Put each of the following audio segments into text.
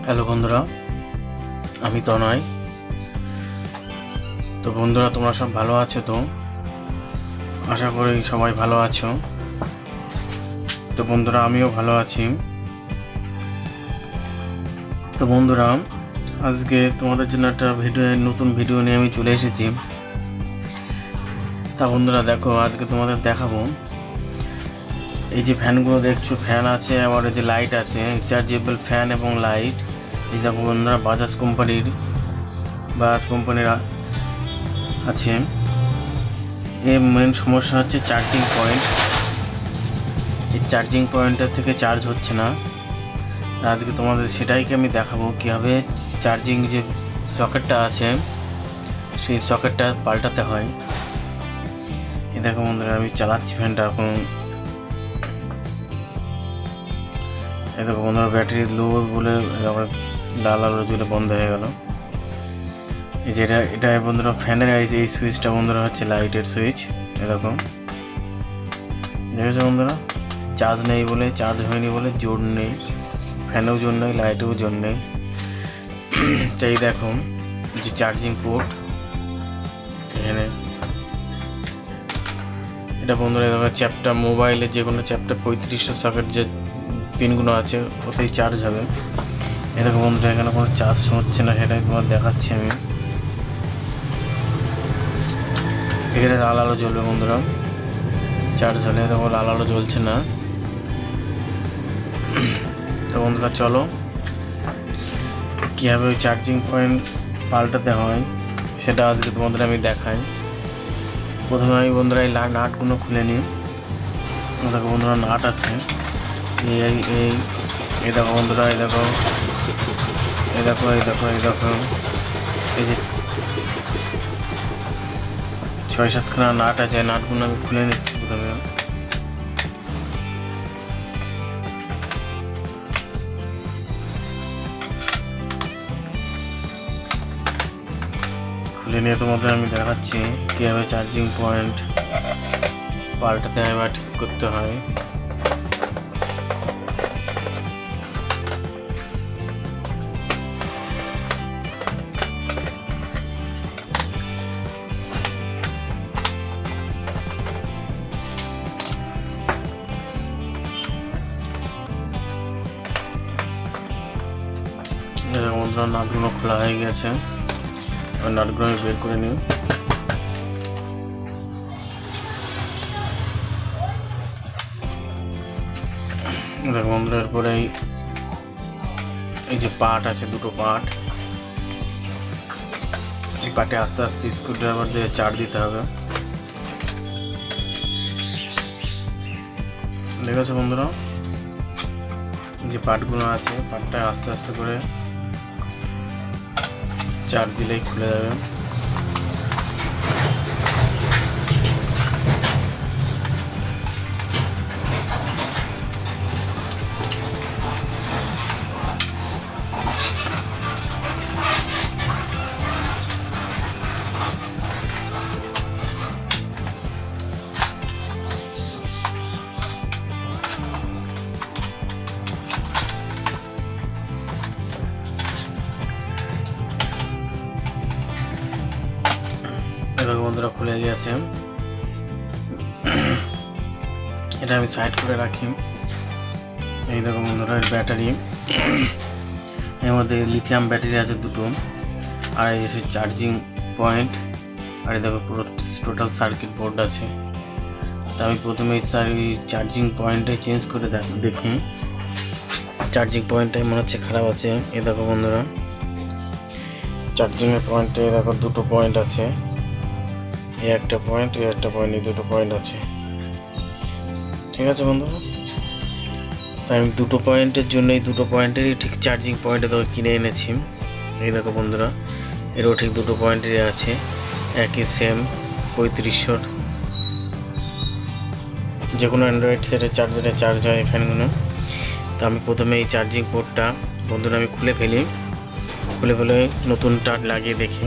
Hello বন্ধুরা, আমি তনয়। তো বন্ধুরা, তোমরা সব ভালো আছো? তো আশা করি সবাই ভালো আছো। তো বন্ধুরা, আমিও ভালো আছি। তো বন্ধুরা, আজকে তোমাদের জন্য একটা নতুন ভিডিও নিয়ে আমি চলে এসেছি। তা বন্ধুরা দেখো, আজকে তোমাদের দেখাবো এই যে ফ্যানগুলো দেখছো, ফ্যান আছে, আবার এই যে লাইট আছে, রিচার্জেবল ফ্যান এবং লাইট। এই দেখো বন্ধুরা, বাজাজ কোম্পানির আছে। এর মেন সমস্যা হচ্ছে চার্জিং পয়েন্ট। এই চার্জিং পয়েন্টের থেকে চার্জ হচ্ছে না। আজকে তোমাদের সেটাইকে আমি দেখাবো কীভাবে চার্জিং যে সকেটটা আছে সেই সকেটটা পাল্টাতে হয়। এই দেখো বন্ধুরা, আমি চালাচ্ছি ফ্যানটা এখন। এই দেখো বন্ধুরা, ব্যাটারি লো বলে লাল আলো জ্বলে বন্ধ হয়ে গেল। এই যে এটা বন্ধুরা ফ্যানের এই সুইচটা বন্ধুরা হচ্ছে লাইটের সুইচ। এরকম দেখেছো বন্ধুরা, চার্জ নেই বলে, চার্জ হয়নি বলে জোর নেই, ফ্যানেও জোর নেই, লাইটেও জোর নেই। এই দেখো যে চার্জিং পোর্ট এখানে, এটা বন্ধুরা দেখো চ্যাপ্টার, মোবাইলে যে কোনো চ্যাপ্টার 3500 সকেট যে পিনগুলো আছে ওতেই চার্জ হবে। এরকম বন্ধুরা এখানে কোনো চার্জ হচ্ছে না, সেটাই তোমার দেখাচ্ছি আমি। এখানে লাল আলো জ্বলবে বন্ধুরা, চার্জ হলে দেখো লাল আলো জ্বলছে না। তো বন্ধুরা চলো কীভাবে ওই চার্জিং পয়েন্ট পাল্টাতে হয় সেটা আজকে তোমাদের আমি দেখাই। প্রথমে আমি বন্ধুরা এই নাটগুলো খুলে নিই। দেখো বন্ধুরা, নাট আছে এই দেখো বন্ধুরা, এই দেখো এই যে 6-7খানা নাট আছে। নাটগুলো আমি খুলে নিচ্ছি প্রথমে। খুলে নিয়ে তোমাদের আমি দেখাচ্ছি কীভাবে চার্জিং পয়েন্ট পাল্টাতে হয় বা ঠিক করতে হয়। বন্ধুরা, নাটগুলো খোলা হয়ে গেছে, নাটগুলো আমি বের করে নিই। দেখো বন্ধুরা, এরপরে এই যে পার্ট আছে, দুটো পার্ট, এই পার্টে আস্তে আস্তে স্ক্রুড্রাইভার দিয়ে চার দিতে হবে। দেখেছো বন্ধুরা, যে পার্টগুলো আছে, পার্টটা আস্তে আস্তে করে চার দিলেই খুলে যাবে। বন্ধুরা খুলে গিয়েছে, এটা আমি সাইড করে রাখি। এই দেখো বন্ধুরা, ব্যাটারি, এর মধ্যে লিথিয়াম ব্যাটারি আছে দুটো, আর এসে চার্জিং পয়েন্ট, আর এই দেখো পুরো টোটাল সার্কিট বোর্ড আছে। তা আমি প্রথমে এই চার্জিং পয়েন্টে চেঞ্জ করে দেখি। চার্জিং পয়েন্টটাই মনে হচ্ছে খারাপ আছে। এই দেখো বন্ধুরা, চার্জিংয়ের পয়েন্টে দেখো দুটো পয়েন্ট আছে, এই একটা পয়েন্ট, এই একটা পয়েন্ট, এই দুটো পয়েন্ট আছে। ঠিক আছে বন্ধুরা, তাই আমি দুটো পয়েন্টের জন্য এই দুটো পয়েন্টেরই ঠিক চার্জিং পয়েন্টে তো কিনে এনেছি। এই দেখো বন্ধুরা, এরও ঠিক দুটো পয়েন্টেরই আছে, একই সেম 3500। যে কোনো অ্যান্ড্রয়েড সেটের চার্জারে চার্জ হয় ফ্যানগুলো। তো আমি প্রথমে এই চার্জিং পোর্টটা বন্ধুরা আমি খুলে ফেলে নতুন টাট লাগিয়ে দেখি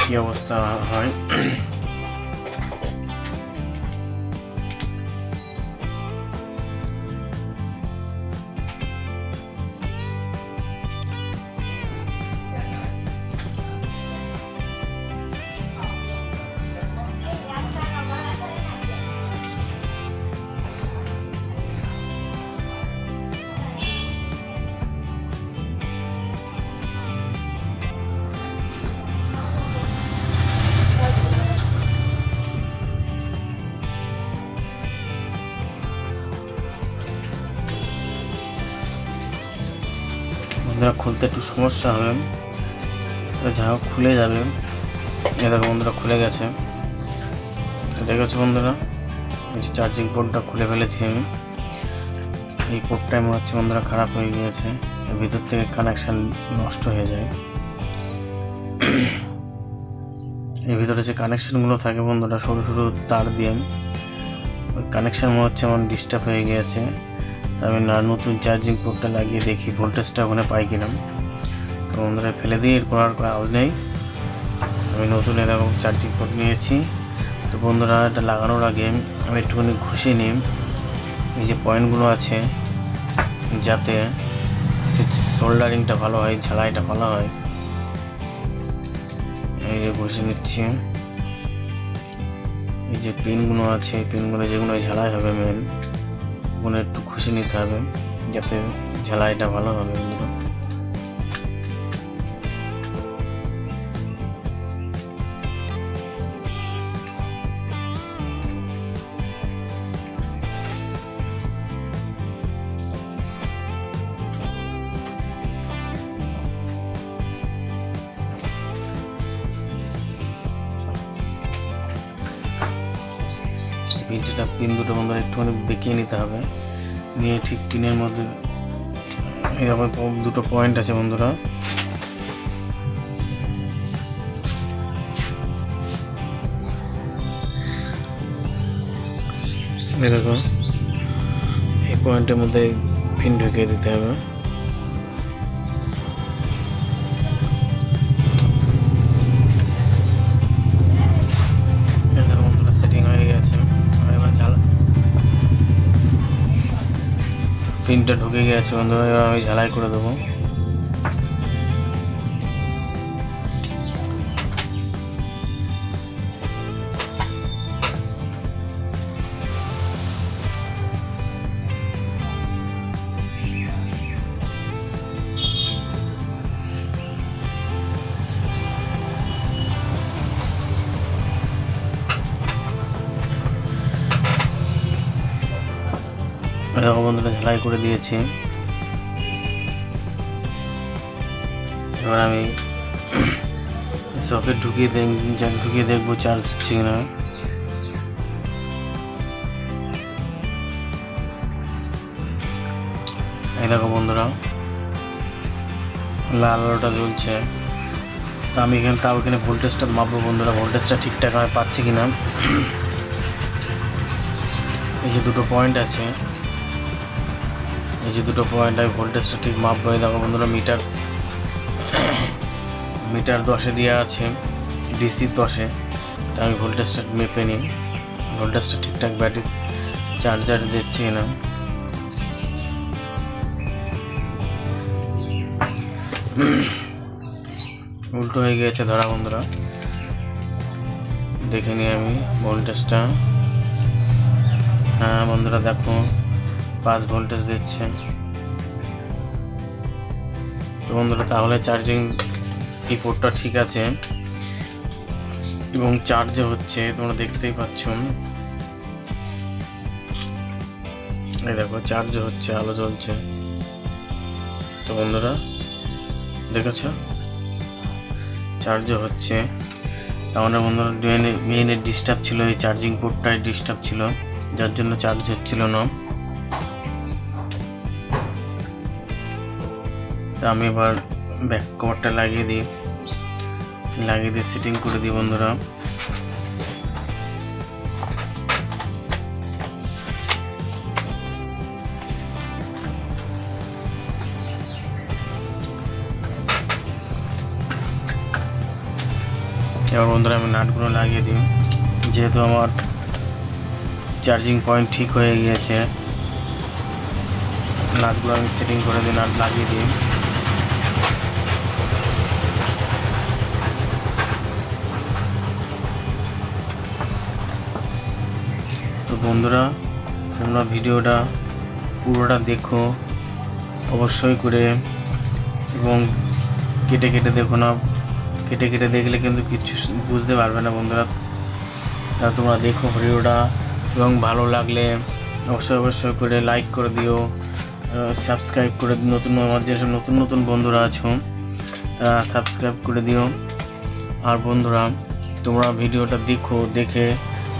কী অবস্থা হয়। বন্ধুরা খুলতে একটু সমস্যা হবে, যা হোক খুলে যাবে। দেখো বন্ধুরা খুলে গেছে, দেখেছো বন্ধুরা এই চার্জিং পোর্টটা খুলে ফেলেছি আমি। এই পোর্টটা মনে হচ্ছে বন্ধুরা খারাপ হয়ে গিয়েছে, ভিতর থেকে কানেকশান নষ্ট হয়ে যায়। এর ভিতরে যে কানেকশানগুলো থাকে বন্ধুরা সরু সরু তার দিয়ে, ওই কানেকশান মনে হচ্ছে আমার ডিস্টার্ব হয়ে গিয়েছে। আমি নতুন চার্জিং পোর্টটা লাগিয়ে দেখি ভোল্টেজটা ওখানে পাই কিনা। তো বন্ধুরা ফেলে দিই, এরপর আর আওয়াজ নেই। আমি নতুন এরকম চার্জিং পোর্ট নিয়েছি। তো বন্ধুরা এটা লাগানোর আগে আমি একটুখানি ঘষে নিই এই যে পয়েন্টগুলো আছে, যাতে সোল্ডারিংটা ভালো হয়, ঝালাইটা ভালো হয়। এই যে ঘষে নিচ্ছি, এই যে পিনগুলো আছে, পিনগুলো যেগুলো ঝালাই হবে মেন, ওগুলো একটু ঘষে নিতে হবে যাতে ঝালাইটা ভালো হবে বন্ধুরা। পিন দুটো বন্ধুরা একটুখানি বেঁকিয়ে নিতে হবে, নিয়ে ঠিক পিনের মধ্যে এরকম দুটো পয়েন্ট আছে বন্ধুরা, দেখো এই পয়েন্টের মধ্যে পিন ঢুকিয়ে দিতে হবে। সেটিং হয়ে গেছে, পিনটা ঢুকে গেছে বন্ধুরা, এবার আমি ঝালাই করে দেবো। দেখো বন্ধুরা ঝালাই করে দিয়েছি। এবার আমি সকেট ঢুকিয়ে দেখবো চার্জ হচ্ছে কিনা। এই দেখো বন্ধুরা লাল আলোটা জ্বলছে। তা আমি এখানে ভোল্টেজটা মাপবো বন্ধুরা, ভোল্টেজটা ঠিকঠাক আমি পাচ্ছি কিনা। এই যে দুটো পয়েন্ট আছে, এই যে দুটো পয়েন্ট আমি ভোল্টেজটা ঠিক মাপবো। দেখো বন্ধুরা মিটার 10-এ দেওয়া আছে, ডিসি 10-এ। তা আমি ভোল্টেজটা মেপে নিই, ভোল্টেজটা ঠিকঠাক ব্যাটারি চার্জার দিচ্ছি না। উল্টো হয়ে গিয়েছে ধরা বন্ধুরা, দেখে নিই আমি ভোল্টেজটা। হ্যাঁ বন্ধুরা দেখো 5 ভোল্টেজ দিচ্ছে। তো বন্ধুরা তাহলে চার্জিং এই পোর্টটা ঠিক আছে এবং চার্জ হচ্ছে, তোমরা দেখতেই পাচ্ছ। এই দেখো চার্জ হচ্ছে, আলো জ্বলছে। তো বন্ধুরা দেখেছ চার্জ হচ্ছে। তাহলে বন্ধুরা মেইনের ডিস্টার্ব ছিল, এই চার্জিং পোর্টটাই ডিস্টার্ব ছিল, যার জন্য চার্জ হচ্ছিল না। তো আমি এবার ব্যাক কভারটা লাগিয়ে দিয়ে সেটিং করে দিই বন্ধুরা। এবার বন্ধুরা আমি নাটগুলো লাগিয়ে দিই, যেহেতু আমার চার্জিং পয়েন্ট ঠিক হয়ে গিয়েছে। নাটগুলো আমি সেটিং করে দিই, নাট লাগিয়ে দিই। তো বন্ধুরা তোমরা ভিডিওটা পুরোটা দেখো অবশ্যই করে, এবং কেটে কেটে দেখো না, কেটে কেটে দেখলে কিন্তু কিছু বুঝতে পারবে না বন্ধুরা। তোমরা দেখো ভিডিওটা, এবং ভালো লাগলে অবশ্যই করে লাইক করে দিও, সাবস্ক্রাইব করে নতুন আমার যেসব নতুন নতুন বন্ধুরা আছো তারা সাবস্ক্রাইব করে দিও। আর বন্ধুরা তোমরা ভিডিওটা দেখে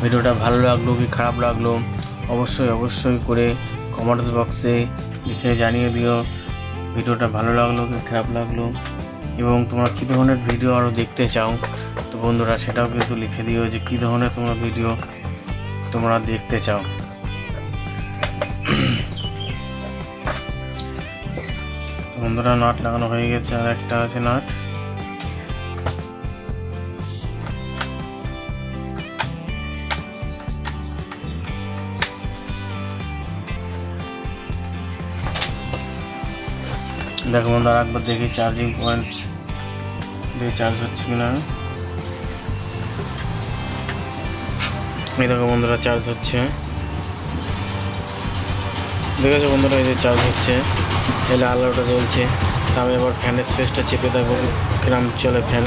ভিডিওটা ভালো লাগলো কি খারাপ লাগলো অবশ্যই করে কমেন্টস বক্সে লিখে জানিয়ে দিও ভিডিওটা ভালো লাগলো কি খারাপ লাগলো, এবং তোমরা কী ধরনের ভিডিও আরও দেখতে চাও তো বন্ধুরা সেটাও কিন্তু লিখে দিও যে কী ধরনের তোমরা ভিডিও তোমরা দেখতে চাও। বন্ধুরা নাট লাগানো হয়ে গেছে, আর একটা আছে নাট। দেখো বন্ধুরা একবার দেখি চার্জিং পয়েন্ট দিয়ে চার্জ হচ্ছে কিনা। এই দেখো বন্ধুরা চার্জ হচ্ছে, দেখেছো বন্ধুরা এই যে চার্জ হচ্ছে, এলে আলোটা জ্বলছে। আমি এবার ফ্যানের স্পেসটা চেপে দেখবো কিরম চলে ফ্যান।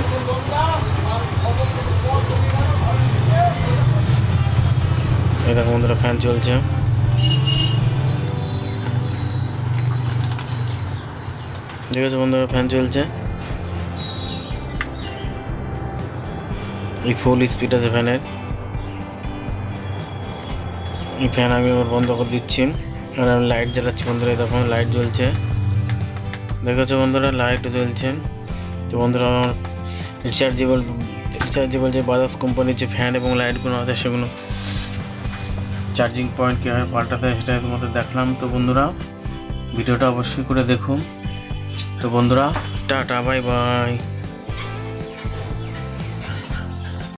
এই দেখো বন্ধুরা ফ্যান চলছে, দেখেছো বন্ধুরা ফ্যান চলছে। এই ফুল স্পিড আছে ফ্যানের। এই ফ্যান আমি আবার বন্ধ করে দিচ্ছি, আর আমি লাইট জ্বালাচ্ছি বন্ধুরা। দেখো লাইট জ্বলছে, দেখেছো বন্ধুরা লাইট জ্বলছে। তো বন্ধুরা আমার রিচার্জেবল যে বাজাজ কোম্পানির যে ফ্যান এবং লাইটগুলো আছে সেগুলো চার্জিং পয়েন্ট কীভাবে পাল্টাতে হয় সেটা তোমাদের দেখলাম। তো বন্ধুরা ভিডিওটা অবশ্যই করে দেখুন। তো বন্ধুরা টাটা বাই বাই।